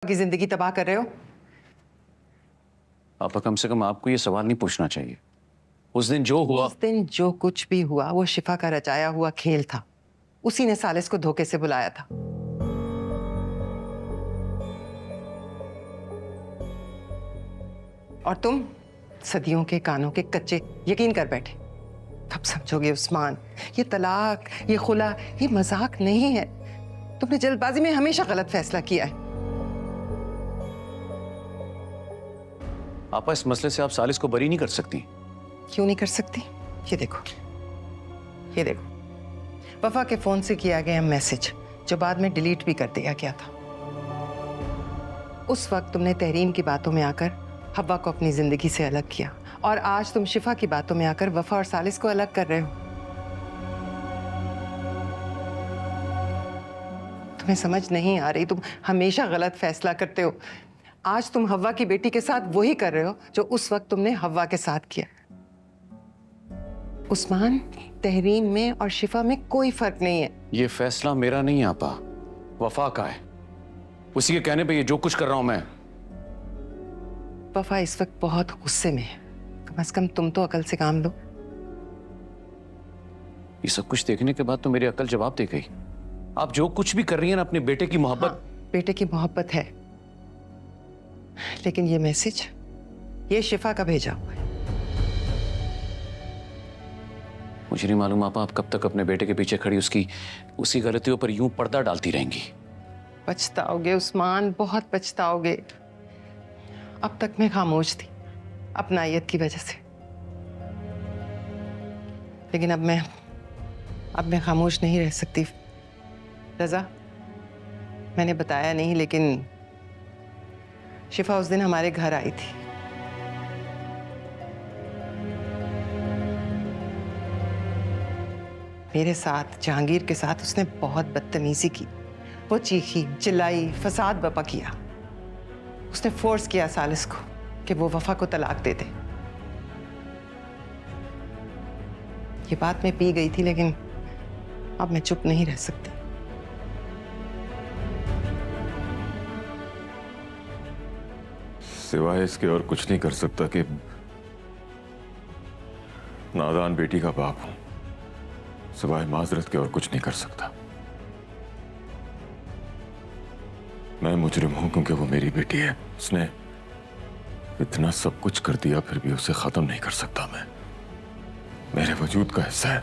की जिंदगी तबाह कर रहे हो। पापा कम से कम आपको ये सवाल नहीं पूछना चाहिए। उस दिन जो हुआ, उस दिन जो कुछ भी हुआ वो शिफा का रचाया हुआ खेल था। उसी ने सालिस को धोखे से बुलाया था। और तुम सदियों के कानों के कच्चे यकीन कर बैठे। कब समझोगे उस्मान, ये तलाक, ये खुला, ये मजाक नहीं है। तुमने जल्दबाजी में हमेशा गलत फैसला किया है। पापा इस मसले से आप सालिस को बरी नहीं कर सकती। क्यों नहीं कर सकती? ये देखो, ये देखो, वफा के फोन से किया गया मैसेज जो बाद में डिलीट भी कर दिया गया था। उस वक्त तुमने तहरीन की बातों में आकर हव्वा को अपनी जिंदगी से अलग किया, और आज तुम शिफा की बातों में आकर वफा और सालिस को अलग कर रहे हो। तुम्हें समझ नहीं आ रही? तुम हमेशा गलत फैसला करते हो। आज तुम हव्वा की बेटी के साथ वही कर रहे हो जो उस वक्त तुमने हव्वा के साथ किया। उस्मान, तहरीन में और शिफा में कोई फर्क नहीं है। ये फैसला मेरा नहीं आपा, वफा का है। उसी के कहने पे ये जो कुछ कर रहा हूं मैं। वफा इस वक्त बहुत गुस्से में है। कम से कम तुम तो अकल से काम लो। ये सब कुछ देखने के बाद तो मेरी अकल जवाब दे गई। आप जो कुछ भी कर रही हैं ना, अपने बेटे की मोहब्बत। हाँ, बेटे की मोहब्बत है, लेकिन ये मैसेज, ये शिफा का भेजा हुआ है। मुझे नहीं मालूम आपा, आप कब तक अपने बेटे के पीछे खड़ी उसी गलतियों पर यूं पर्दा डालती रहेंगी। पछताओगे उस्मान, बहुत पछताओगे। अब तक मैं खामोश थी अपनायत की वजह से, लेकिन अब मैं खामोश नहीं रह सकती। रजा, मैंने बताया नहीं, लेकिन शिफा उस दिन हमारे घर आई थी। मेरे साथ, जहांगीर के साथ उसने बहुत बदतमीजी की। वो चीखी, चिल्लाई, फसाद बपा किया। उसने फोर्स किया सालिस को कि वो वफा को तलाक दे दे। ये बात मैं पी गई थी, लेकिन अब मैं चुप नहीं रह सकती। सिवाय इसके और कुछ नहीं कर सकता कि नादान बेटी का बाप हूं। सिवाय माजरत के और कुछ नहीं कर सकता। मैं मुजरिम हूं क्योंकि वो मेरी बेटी है। उसने इतना सब कुछ कर दिया, फिर भी उसे खत्म नहीं कर सकता। मैं मेरे वजूद का हिस्सा है।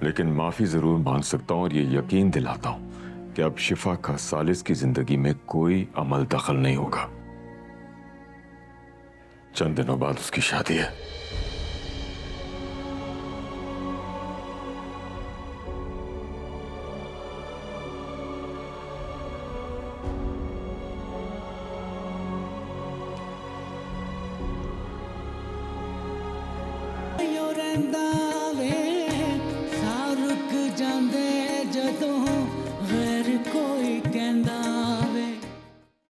लेकिन माफी जरूर मांग सकता हूं और ये यकीन दिलाता हूं कि अब शिफा का सालिस की जिंदगी में कोई अमल दखल नहीं होगा। चंद दिनों बाद उसकी शादी है। Llorando